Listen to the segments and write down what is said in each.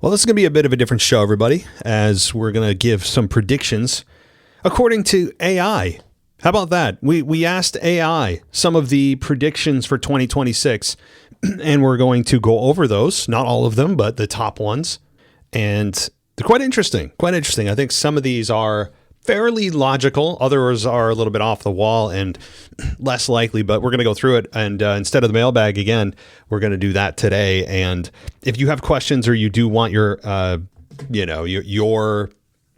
Well, this is going to be a bit of a different show, everybody, as we're going to give some predictions according to AI. How about that? We asked AI some of the predictions for 2026, and we're going to go over those. Not all of them, but the top ones. And they're quite interesting. Quite interesting. I think some of these are fairly logical. Others are a little bit off the wall and less likely, but we're going to go through it. And instead of the mailbag again, we're going to do that today. And if you have questions or you do want your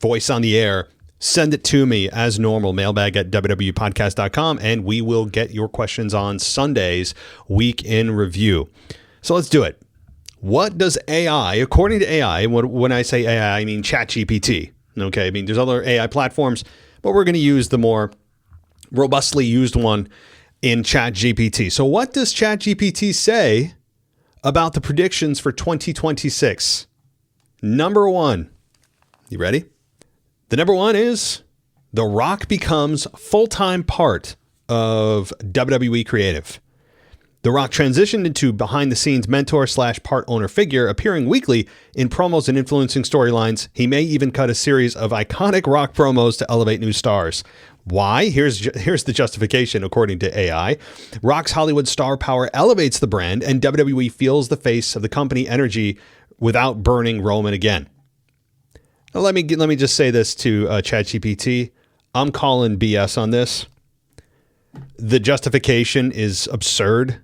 voice on the air, send it to me as normal, mailbag at www.podcast.com, and we will get your questions on Sunday's Week in Review. So let's do it. What does AI, according to AI, when I say AI, I mean ChatGPT. Okay, I mean, there's other AI platforms, but we're going to use the more robustly used one in ChatGPT. So what does ChatGPT say about the predictions for 2026? Number one, you ready? The number one is The Rock becomes full-time part of WWE Creative. The Rock transitioned into behind-the-scenes mentor/part owner figure, appearing weekly in promos and influencing storylines. He may even cut a series of iconic Rock promos to elevate new stars. Why? Here's the justification, according to AI. Rock's Hollywood star power elevates the brand, and WWE feels the face of the company energy without burning Roman again. Now, let me just say this to ChatGPT. I'm calling BS on this. The justification is absurd.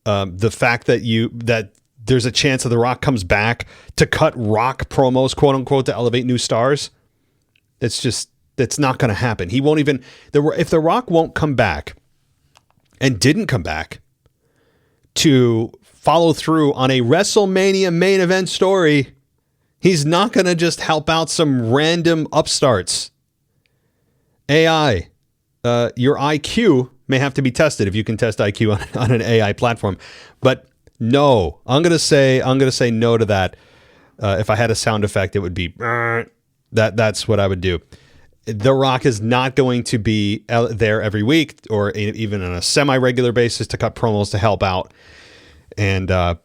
The fact that there's a chance that The Rock comes back to cut Rock promos, quote unquote, to elevate new stars. That's not going to happen. He won't even, if The Rock won't come back and didn't come back to follow through on a WrestleMania main event story, he's not going to just help out some random upstarts. AI, your IQ may have to be tested if you can test IQ on an AI platform. But no, I'm gonna say no to that. If I had a sound effect, it would be that's what I would do. The Rock is not going to be there every week or even on a semi-regular basis to cut promos to help out and to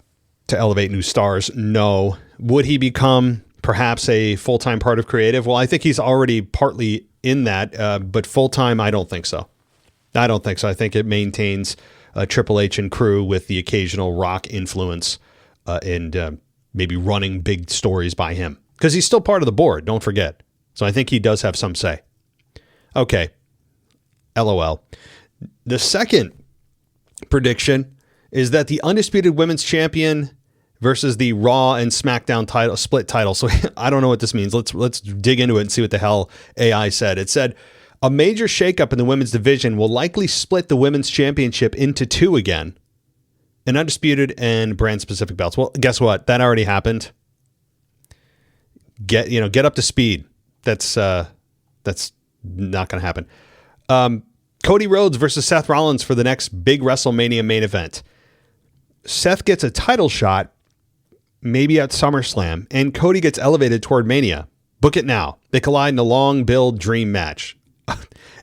elevate new stars. No. Would he become perhaps a full-time part of creative? Well, I think he's already partly in that, but full-time, I don't think so. I think it maintains Triple H and crew with the occasional Rock influence and maybe running big stories by him. Because he's still part of the board, don't forget. So I think he does have some say. Okay. LOL. The second prediction is that the undisputed women's champion versus the Raw and SmackDown split title. So I don't know what this means. Let's dig into it and see what the hell AI said. It said, a major shakeup in the women's division will likely split the women's championship into two again. An undisputed and brand-specific belts. Well, guess what? That already happened. Get up to speed. That's not going to happen. Cody Rhodes versus Seth Rollins for the next big WrestleMania main event. Seth gets a title shot, maybe at SummerSlam, and Cody gets elevated toward Mania. Book it now. They collide in a long build dream match.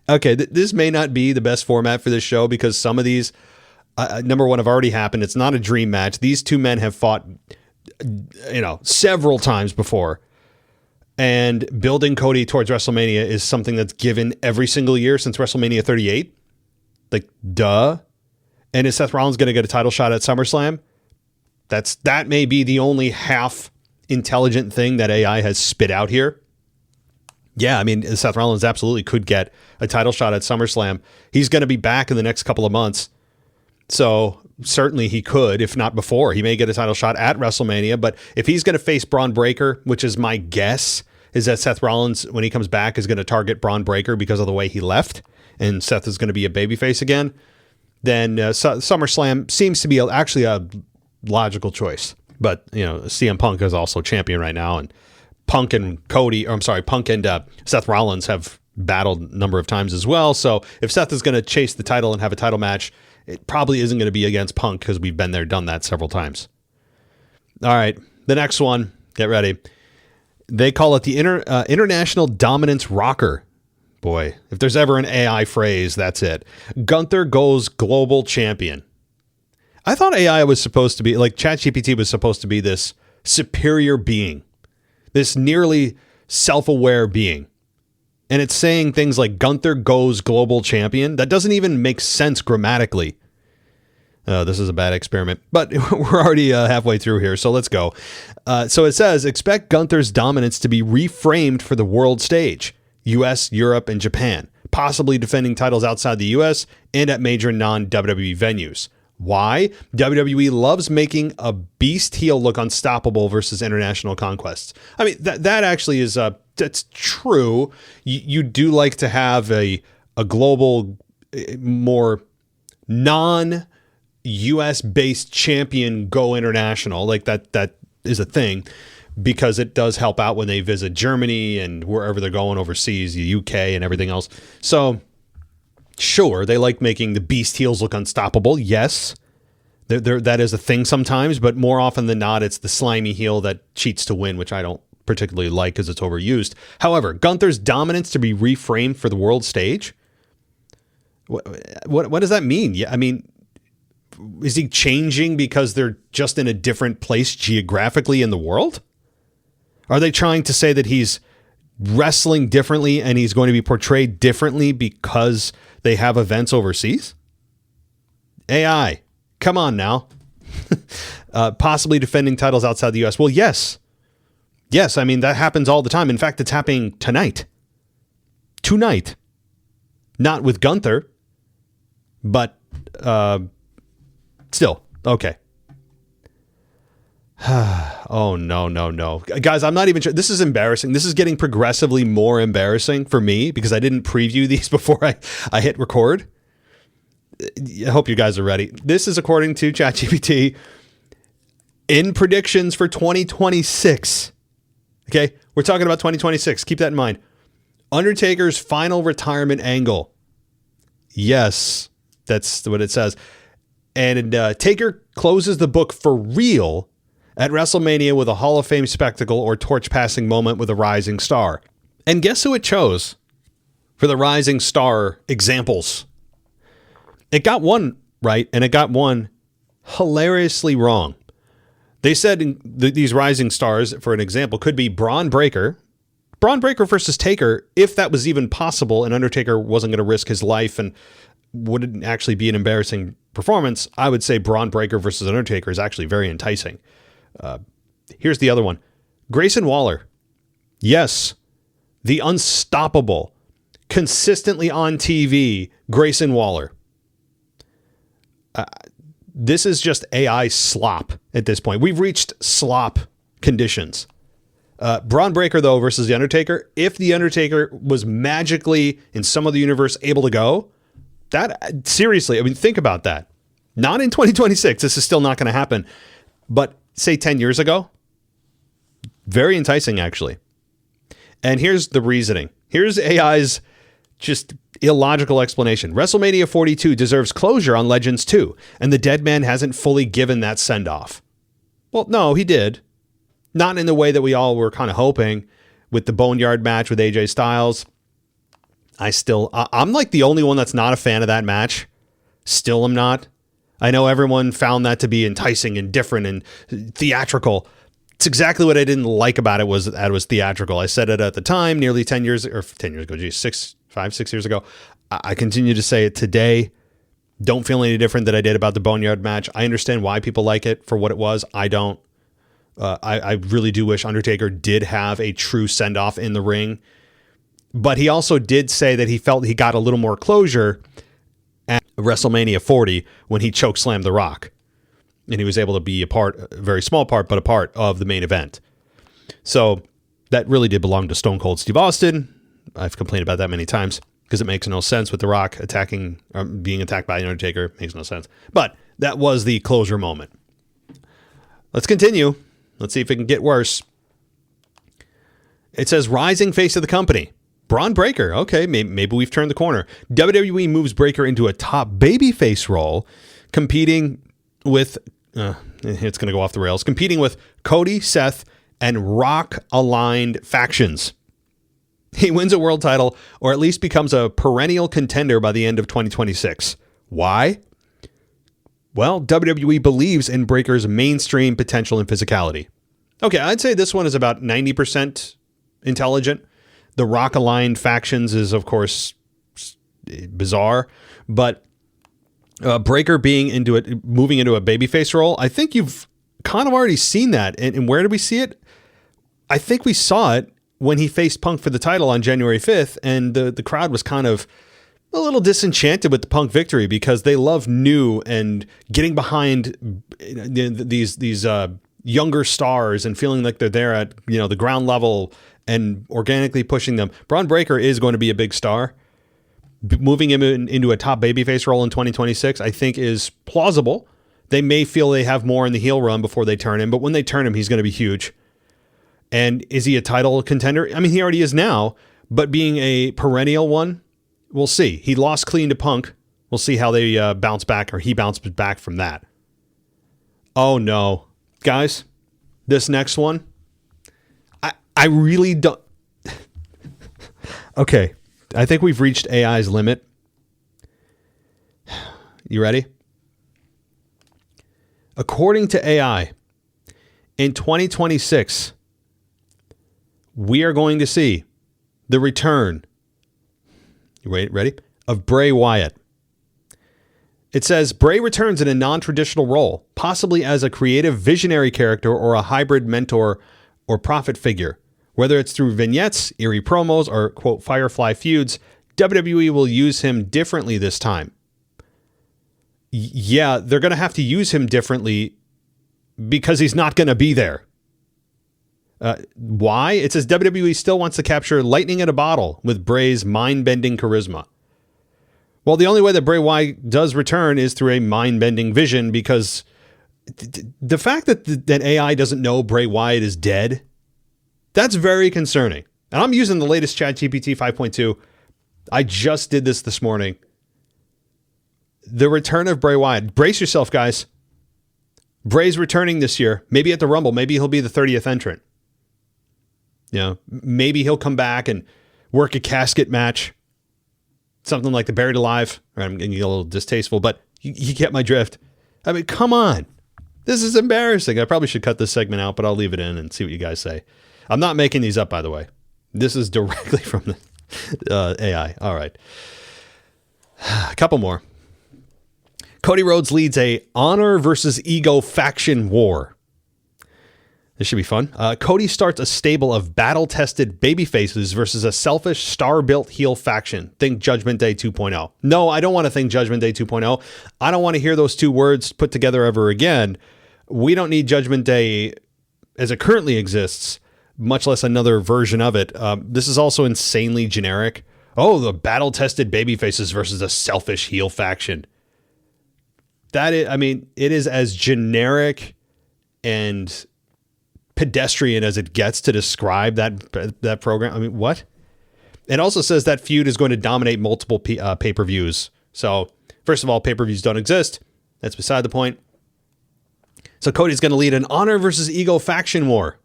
Okay, this may not be the best format for this show because some of these, number one, have already happened. It's not a dream match. These two men have fought, several times before. And building Cody towards WrestleMania is something that's given every single year since WrestleMania 38. Like, duh. And is Seth Rollins going to get a title shot at SummerSlam? That may be the only half intelligent thing that AI has spit out here. Yeah, I mean, Seth Rollins absolutely could get a title shot at SummerSlam. He's going to be back in the next couple of months. So certainly he could, if not before. He may get a title shot at WrestleMania. But if he's going to face Braun Breaker, which is my guess, is that Seth Rollins, when he comes back, is going to target Braun Breaker because of the way he left, and Seth is going to be a babyface again, then SummerSlam seems to be actually a logical choice. But, CM Punk is also champion right now, and Punk and Seth Rollins have battled a number of times as well. So if Seth is going to chase the title and have a title match, it probably isn't going to be against Punk because we've been there, done that several times. All right, the next one, get ready. They call it the International Dominance Rocker. Boy, if there's ever an AI phrase, that's it. Gunther goes global champion. I thought AI was supposed to be, like ChatGPT was supposed to be this superior being, this nearly self-aware being. And it's saying things like Gunther goes global champion. That doesn't even make sense grammatically. This is a bad experiment, but we're already halfway through here, so let's go. So it says, expect Gunther's dominance to be reframed for the world stage, US, Europe, and Japan, possibly defending titles outside the US and at major non-WWE venues. Why? WWE loves making a beast heel look unstoppable versus international conquests. I mean, that actually is, that's true. You do like to have a global, more non-US based champion go international. Like that is a thing, because it does help out when they visit Germany and wherever they're going overseas, the UK and everything else. So sure, they like making the beast heels look unstoppable. Yes, that is a thing sometimes, but more often than not, it's the slimy heel that cheats to win, which I don't particularly like because it's overused. However, Gunther's dominance to be reframed for the world stage. What does that mean? Yeah, I mean, is he changing because they're just in a different place geographically in the world? Are they trying to say that he's wrestling differently and he's going to be portrayed differently because they have events overseas? AI, come on now. Possibly defending titles outside the US. Well, yes. Yes, I mean, that happens all the time. In fact, it's happening tonight. Not with Gunther, but still, okay. Oh, no. Guys, I'm not even sure. This is embarrassing. This is getting progressively more embarrassing for me because I didn't preview these before I hit record. I hope you guys are ready. This is according to ChatGPT in predictions for 2026. Okay, we're talking about 2026. Keep that in mind. Undertaker's final retirement angle. Yes, that's what it says. And Taker closes the book for real at WrestleMania with a Hall of Fame spectacle or torch passing moment with a rising star. And guess who it chose for the rising star examples? It got one right, and it got one hilariously wrong. They said these rising stars, for an example, could be Braun Breaker versus Taker, if that was even possible, and Undertaker wasn't going to risk his life and wouldn't actually be an embarrassing performance. I would say Braun Breaker versus Undertaker is actually very enticing. Here's the other one. Grayson Waller. Yes, the unstoppable, consistently on TV Grayson Waller. This is just AI slop at this point. We've reached slop conditions. Braun Breaker, though, versus The Undertaker. If The Undertaker was magically, in some other universe, able to go, that, seriously, I mean, think about that. Not in 2026. This is still not going to happen. But say 10 years ago, very enticing, actually. And here's the reasoning. Here's AI's just illogical explanation. WrestleMania 42 deserves closure on Legends 2, and the dead man hasn't fully given that send-off. Well, no, he did. Not in the way that we all were kind of hoping with the Boneyard match with AJ Styles. I'm like the only one that's not a fan of that match. Still am not. I know everyone found that to be enticing and different and theatrical. It's exactly what I didn't like about it, was that it was theatrical. I said it at the time, nearly 10 years ago, 6 years ago. I continue to say it today. Don't feel any different than I did about the Boneyard match. I understand why people like it for what it was. I don't. I really do wish Undertaker did have a true send-off in the ring. But he also did say that he felt he got a little more closure at WrestleMania 40 when he chokeslammed The Rock. And he was able to be a very small part, but a part of the main event. So that really did belong to Stone Cold Steve Austin. I've complained about that many times because it makes no sense with The Rock being attacked by Undertaker. Makes no sense. But that was the closure moment. Let's continue. Let's see if it can get worse. It says rising face of the company. Braun Breaker. Okay, maybe we've turned the corner. WWE moves Breaker into a top babyface role, competing with, it's going to go off the rails, competing with Cody, Seth, and Rock-aligned factions. He wins a world title, or at least becomes a perennial contender by the end of 2026. Why? Well, WWE believes in Breaker's mainstream potential and physicality. Okay, I'd say this one is about 90% intelligent. The Rock-aligned factions is, of course, bizarre, but Breaker moving into a babyface role, I think you've kind of already seen that. And where did we see it? I think we saw it when he faced Punk for the title on January 5th, and the crowd was kind of a little disenchanted with the Punk victory because they love new and getting behind these younger stars and feeling like they're there at the ground level and organically pushing them. Braun Breaker is going to be a big star. Moving him into a top babyface role in 2026, I think, is plausible. They may feel they have more in the heel run before they turn him, but when they turn him, he's going to be huge. And is he a title contender? I mean, he already is now, but being a perennial one, we'll see. He lost clean to Punk. We'll see how they bounce back, or he bounces back from that. Oh, no. Guys, this next one, I really don't... Okay, I think we've reached AI's limit. You ready? According to AI, in 2026, we are going to see the return, ready, of Bray Wyatt. It says Bray returns in a non-traditional role, possibly as a creative visionary character or a hybrid mentor or prophet figure. Whether it's through vignettes, eerie promos, or, quote, Firefly feuds, WWE will use him differently this time. Yeah, they're going to have to use him differently because he's not going to be there. Why? It says WWE still wants to capture lightning in a bottle with Bray's mind-bending charisma. Well, the only way that Bray Wyatt does return is through a mind-bending vision, because the fact that AI doesn't know Bray Wyatt is dead, that's very concerning. And I'm using the latest ChatGPT 5.2. I just did this morning. The return of Bray Wyatt. Brace yourself, guys. Bray's returning this year. Maybe at the Rumble. Maybe he'll be the 30th entrant. Maybe he'll come back and work a casket match. Something like the Buried Alive. I'm getting a little distasteful, but you get my drift. I mean, come on. This is embarrassing. I probably should cut this segment out, but I'll leave it in and see what you guys say. I'm not making these up, by the way. This is directly from the AI. All right. A couple more. Cody Rhodes leads a honor versus ego faction war. This should be fun. Cody starts a stable of battle-tested babyfaces versus a selfish, star-built heel faction. Think Judgment Day 2.0. No, I don't want to think Judgment Day 2.0. I don't want to hear those two words put together ever again. We don't need Judgment Day as it currently exists, much less another version of it. This is also insanely generic. Oh, the battle-tested babyfaces versus a selfish heel faction. That is, I mean, it is as generic and pedestrian as it gets to describe that program. I mean, what? It also says that feud is going to dominate multiple pay-per-views. So, first of all, pay-per-views don't exist. That's beside the point. So Cody's going to lead an honor versus ego faction war.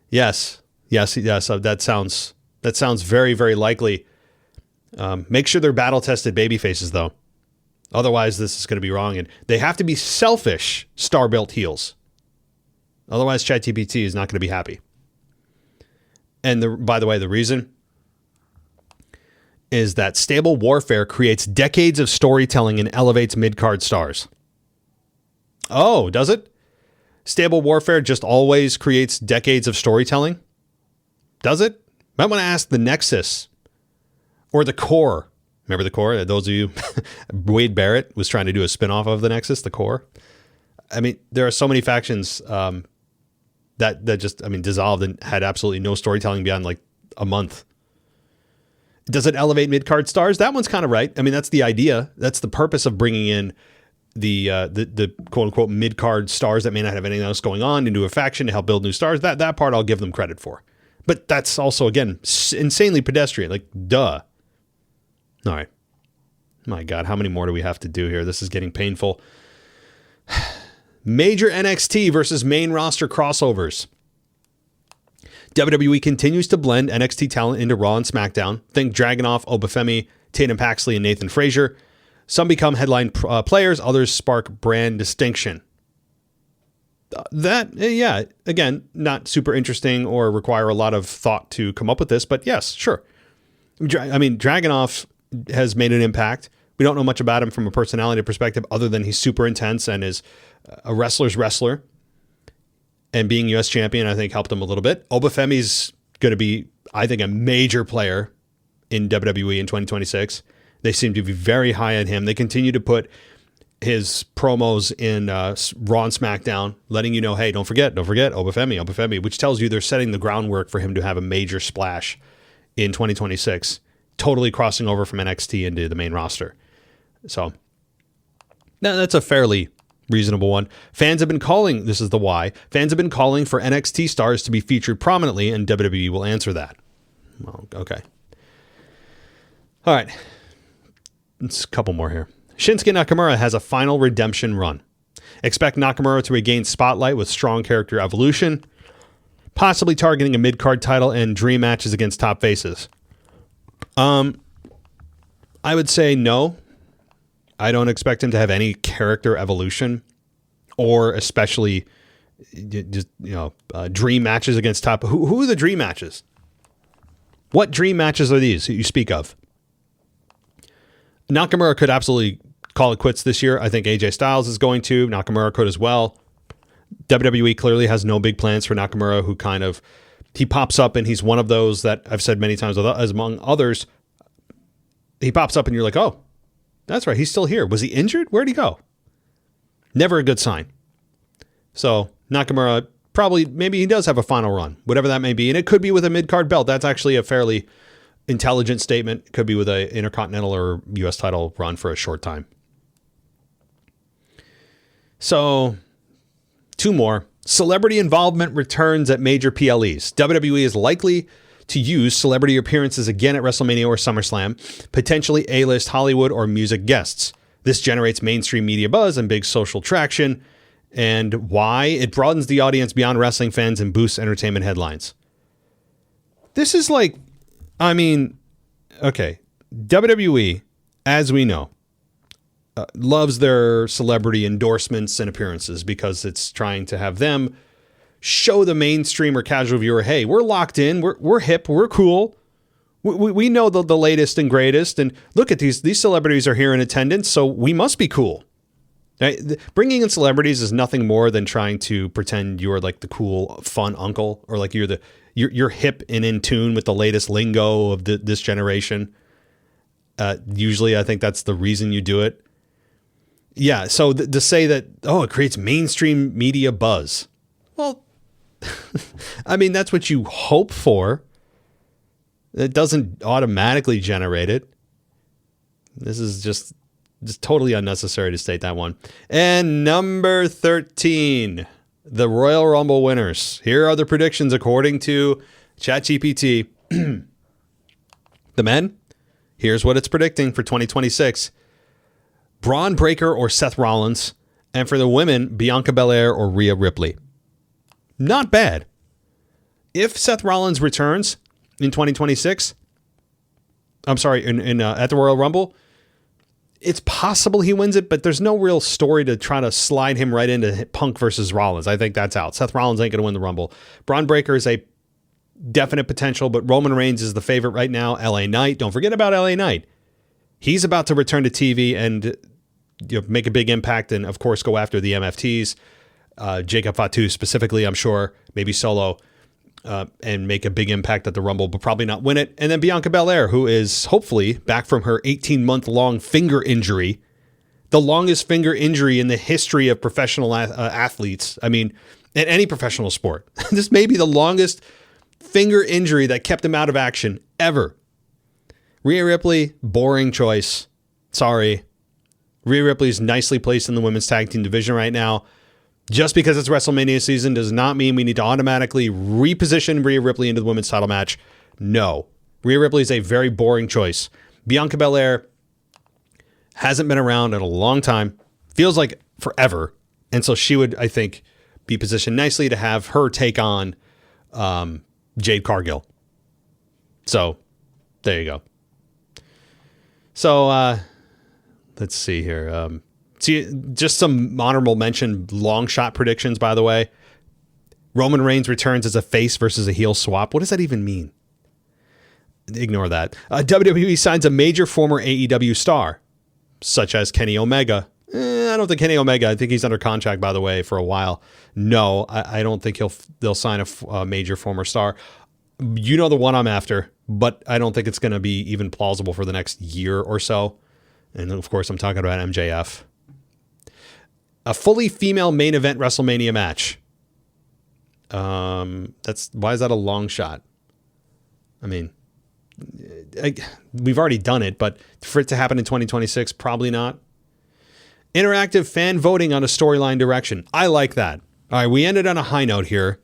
Yes. That sounds very, very likely. Make sure they're battle-tested babyfaces, though. Otherwise, this is going to be wrong. And they have to be selfish, star-built heels. Otherwise, ChatGPT is not going to be happy. And by the way, the reason is that stable warfare creates decades of storytelling and elevates mid-card stars. Oh, does it? Stable warfare just always creates decades of storytelling? Does it? Might want to ask the Nexus or the Core. Remember the Core? Those of you, Wade Barrett was trying to do a spinoff of the Nexus, the Core. I mean, there are so many factions that just, dissolved and had absolutely no storytelling beyond like a month. Does it elevate mid-card stars? That one's kind of right. I mean, that's the idea. That's the purpose of bringing in the quote-unquote mid-card stars that may not have anything else going on into a faction to help build new stars. That part I'll give them credit for. But that's also, again, insanely pedestrian. Like, duh. All right. My God, how many more do we have to do here? This is getting painful. Major NXT versus main roster crossovers. WWE continues to blend NXT talent into Raw and SmackDown. Think Dragunov, Obafemi, Tatum Paxley, and Nathan Frazier. Some become headline players. Others spark brand distinction. Yeah, again, not super interesting or require a lot of thought to come up with this, but yes, sure. I mean, Dragunov has made an impact. We don't know much about him from a personality perspective other than he's super intense and is a wrestler's wrestler. And being U.S. champion, I think, helped him a little bit. Obafemi's going to be, I think, a major player in WWE in 2026. They seem to be very high on him. They continue to put his promos in Raw and SmackDown, letting you know, hey, don't forget, Obafemi, which tells you they're setting the groundwork for him to have a major splash in 2026, totally crossing over from NXT into the main roster. So that's a fairly reasonable one. Fans have been calling, this is the why, fans have been calling for NXT stars to be featured prominently, and WWE will answer that. Well, okay. All right. Let's a couple more here. Shinsuke Nakamura has a final redemption run. Expect Nakamura to regain spotlight with strong character evolution, possibly targeting a mid-card title and dream matches against top faces. I would say no. I don't expect him to have any character evolution, or especially just dream matches against top. Who are the dream matches? What dream matches are these that you speak of? Nakamura could absolutely call it quits this year. I think AJ Styles is going to. Nakamura could as well. WWE clearly has no big plans for Nakamura, who he pops up and he's one of those that I've said many times, as among others, he pops up and you're like, oh, that's right, he's still here. Was he injured? Where'd he go? Never a good sign. So Nakamura, maybe he does have a final run, whatever that may be. And it could be with a mid-card belt. That's actually a fairly intelligent statement. It could be with a Intercontinental or U.S. title run for a short time. So, two more. Celebrity involvement returns at major PLEs. WWE is likely to use celebrity appearances again at WrestleMania or SummerSlam, potentially A-list Hollywood or music guests. This generates mainstream media buzz and big social traction. And why? It broadens the audience beyond wrestling fans and boosts entertainment headlines. This is okay, WWE, as we know, loves their celebrity endorsements and appearances because it's trying to have them show the mainstream or casual viewer, hey, we're locked in, we're hip, we're cool, we know the latest and greatest, and look at these celebrities are here in attendance, so we must be cool. Right? Bringing in celebrities is nothing more than trying to pretend you're like the cool, fun uncle, or like you're hip and in tune with the latest lingo of this generation. Usually, I think that's the reason you do it. Yeah, so to say that, it creates mainstream media buzz. Well, that's what you hope for. It doesn't automatically generate it. This is just totally unnecessary to state that one. And number 13, the Royal Rumble winners. Here are the predictions according to ChatGPT. The men, here's what it's predicting for 2026. Braun Breaker or Seth Rollins. And for the women, Bianca Belair or Rhea Ripley. Not bad. If Seth Rollins returns in 2026, at the Royal Rumble, it's possible he wins it, but there's no real story to try to slide him right into Punk versus Rollins. I think that's out. Seth Rollins ain't going to win the Rumble. Braun Breaker is a definite potential, but Roman Reigns is the favorite right now. LA Knight, don't forget about LA Knight. He's about to return to TV and make a big impact and, of course, go after the MFTs. Jacob Fatu specifically, I'm sure, maybe Solo, and make a big impact at the Rumble, but probably not win it. And then Bianca Belair, who is hopefully back from her 18-month-long finger injury, the longest finger injury in the history of professional athletes. In any professional sport. This may be the longest finger injury that kept him out of action ever. Rhea Ripley, boring choice. Sorry. Rhea Ripley's nicely placed in the women's tag team division right now. Just because it's WrestleMania season does not mean we need to automatically reposition Rhea Ripley into the women's title match. No. Rhea Ripley is a very boring choice. Bianca Belair hasn't been around in a long time. Feels like forever. And so she would, I think, be positioned nicely to have her take on Jade Cargill. So, there you go. So, let's see here. See, just some honorable mention long shot predictions, by the way. Roman Reigns returns as a face versus a heel swap. What does that even mean? Ignore that. WWE signs a major former AEW star, such as Kenny Omega. I don't think Kenny Omega. I think he's under contract, by the way, for a while. No, I don't think they'll sign a major former star. You know the one I'm after, but I don't think it's going to be even plausible for the next year or so. And of course, I'm talking about MJF. A fully female main event WrestleMania match. Why is that a long shot? I mean, we've already done it, but for it to happen in 2026, probably not. Interactive fan voting on a storyline direction. I like that. All right, we ended on a high note here.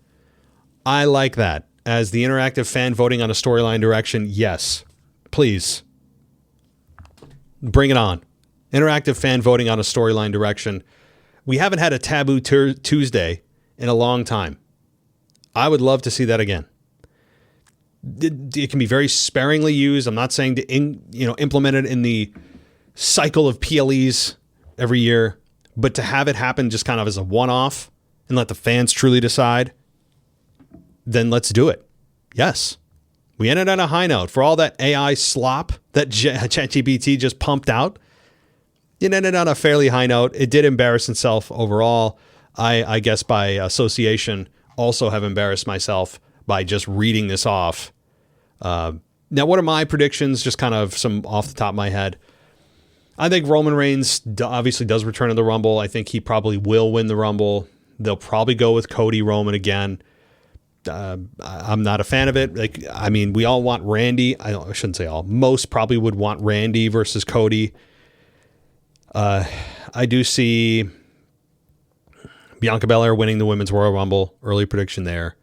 I like that. As the interactive fan voting on a storyline direction, yes. Please. Bring it on. Interactive fan voting on a storyline direction. We haven't had a Taboo Tuesday in a long time. I would love to see that again. It can be very sparingly used. I'm not saying to implement it in the cycle of PLEs every year, but to have it happen just kind of as a one-off and let the fans truly decide, then let's do it. Yes. We ended on a high note. For all that AI slop that ChatGPT just pumped out, it ended on a fairly high note. It did embarrass itself overall. I guess by association also have embarrassed myself by just reading this off. Now, what are my predictions? Just kind of some off the top of my head. I think Roman Reigns obviously does return to the Rumble. I think he probably will win the Rumble. They'll probably go with Cody Roman again. I'm not a fan of it. We all want Randy. I shouldn't say all. Most probably would want Randy versus Cody. I do see Bianca Belair winning the Women's Royal Rumble. Early prediction there.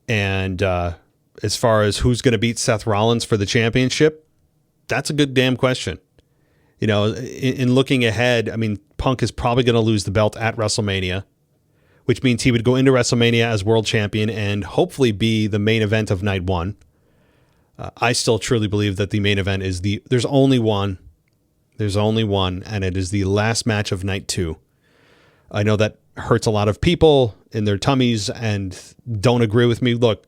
And as far as who's going to beat Seth Rollins for the championship, that's a good damn question. In looking ahead, Punk is probably going to lose the belt at WrestleMania, which means he would go into WrestleMania as world champion and hopefully be the main event of night one. I still truly believe that the main event is there's only one, and it is the last match of night two. I know that hurts a lot of people in their tummies and don't agree with me. Look,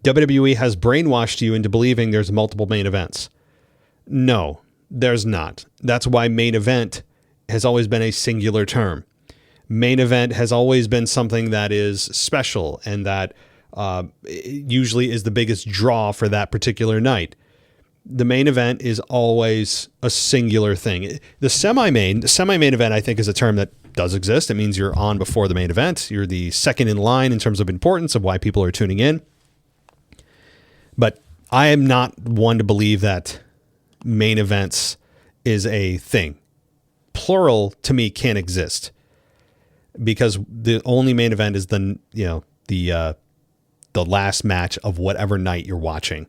WWE has brainwashed you into believing there's multiple main events. No, there's not. That's why main event has always been a singular term. Main event has always been something that is special and that usually is the biggest draw for that particular night. The main event is always a singular thing. The semi-main event, I think, is a term that does exist. It means you're on before the main event. You're the second in line in terms of importance of why people are tuning in. But I am not one to believe that main events is a thing. Plural to me can't exist because the only main event is the last match of whatever night you're watching.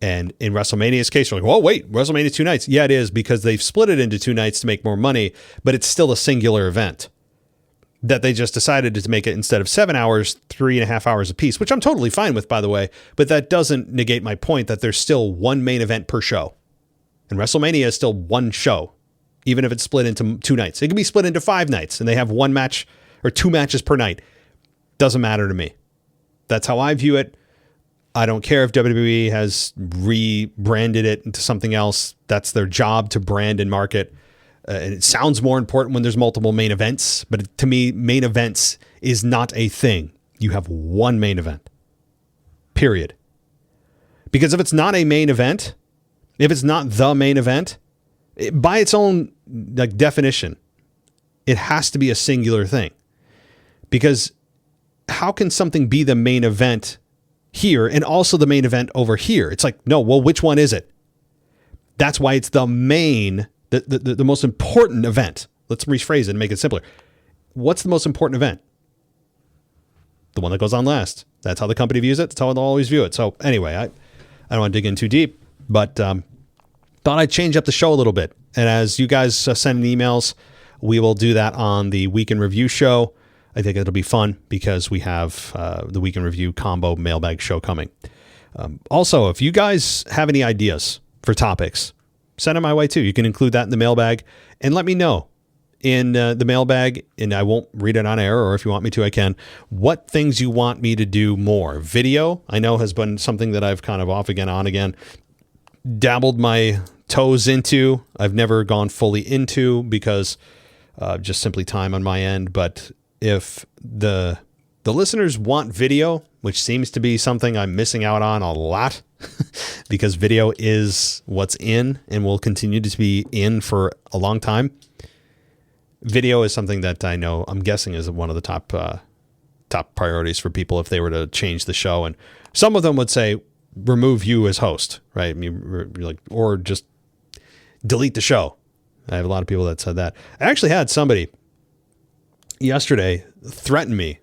And in WrestleMania's case, you're like, well, wait, WrestleMania 2 nights. Yeah, it is because they've split it into 2 nights to make more money, but it's still a singular event that they just decided to make it instead of 7 hours, 3.5 hours apiece, which I'm totally fine with, by the way. But that doesn't negate my point that there's still one main event per show. And WrestleMania is still one show, even if it's split into 2 nights. It can be split into 5 nights and they have 1 match or 2 matches per night. Doesn't matter to me. That's how I view it. I don't care if WWE has rebranded it into something else. That's their job to brand and market. And it sounds more important when there's multiple main events. But to me, main events is not a thing. You have one main event. Period. Because if it's not a main event, if it's not the main event, by its own definition, it has to be a singular thing. Because how can something be the main event here and also the main event over here? It's like, no, well, which one is it? That's why it's the main, the most important event. Let's rephrase it and make it simpler. What's the most important event? The one that goes on last. That's how the company views it. That's how they'll always view it. So anyway, I don't want to dig in too deep, but thought I'd change up the show a little bit. And as you guys send in emails, we will do that on the Week in Review show. I think it'll be fun because we have the Week in Review combo mailbag show coming. Also, if you guys have any ideas for topics, send them my way too. You can include that in the mailbag and let me know in the mailbag, and I won't read it on air, or if you want me to, I can. What things you want me to do more? Video, I know, has been something that I've kind of off again, on again, dabbled my toes into. I've never gone fully into because just simply time on my end. But if the listeners want video, which seems to be something I'm missing out on a lot, because video is what's in and will continue to be in for a long time. Video is something that I know, I'm guessing, is one of the top priorities for people if they were to change the show. And some of them would say, remove you as host, right? I mean, like, or just delete the show. I have a lot of people that said that. I actually had somebody yesterday threaten me,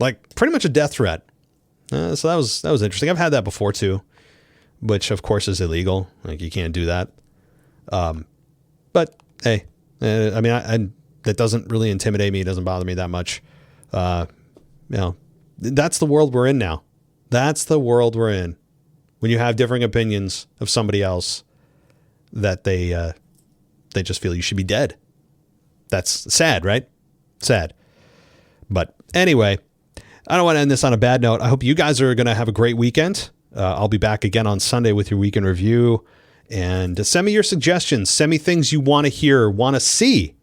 like pretty much a death threat. So that was interesting. I've had that before too, which of course is illegal. Like, you can't do that. But hey, I mean, that doesn't really intimidate me. It doesn't bother me that much. That's the world we're in now. That's the world we're in. When you have differing opinions of somebody else, that they just feel you should be dead. That's sad, right? Sad. But anyway, I don't want to end this on a bad note. I hope you guys are going to have a great weekend. I'll be back again on Sunday with your weekend review. And send me your suggestions. Send me things you want to hear, want to see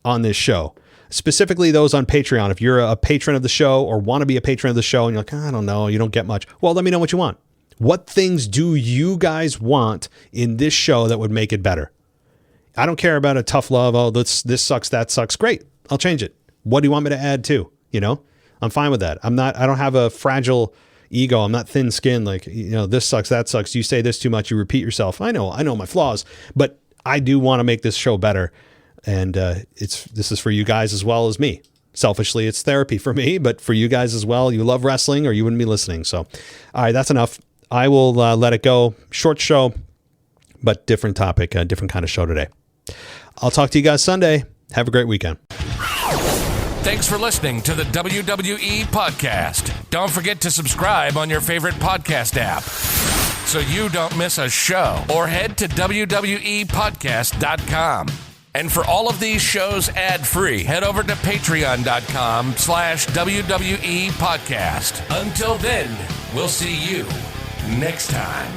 on this show. Specifically those on Patreon. If you're a patron of the show or want to be a patron of the show and you're like, I don't know, you don't get much. Well, let me know what you want. What things do you guys want in this show that would make it better? I don't care about a tough love. Oh, this sucks, that sucks. Great. I'll change it. What do you want me to add to? I'm fine with that. I don't have a fragile ego. I'm not thin skinned. Like, this sucks, that sucks. You say this too much. You repeat yourself. I know my flaws, but I do want to make this show better. And this is for you guys as well as me. Selfishly, it's therapy for me, but for you guys as well. You love wrestling or you wouldn't be listening. So, all right, that's enough. I will let it go. Short show, but different topic, a different kind of show today. I'll talk to you guys Sunday. Have a great weekend. Thanks for listening to the WWE Podcast. Don't forget to subscribe on your favorite podcast app so you don't miss a show, or head to WWEpodcast.com. And for all of these shows ad-free, head over to patreon.com/WWE Podcast. Until then, we'll see you next time.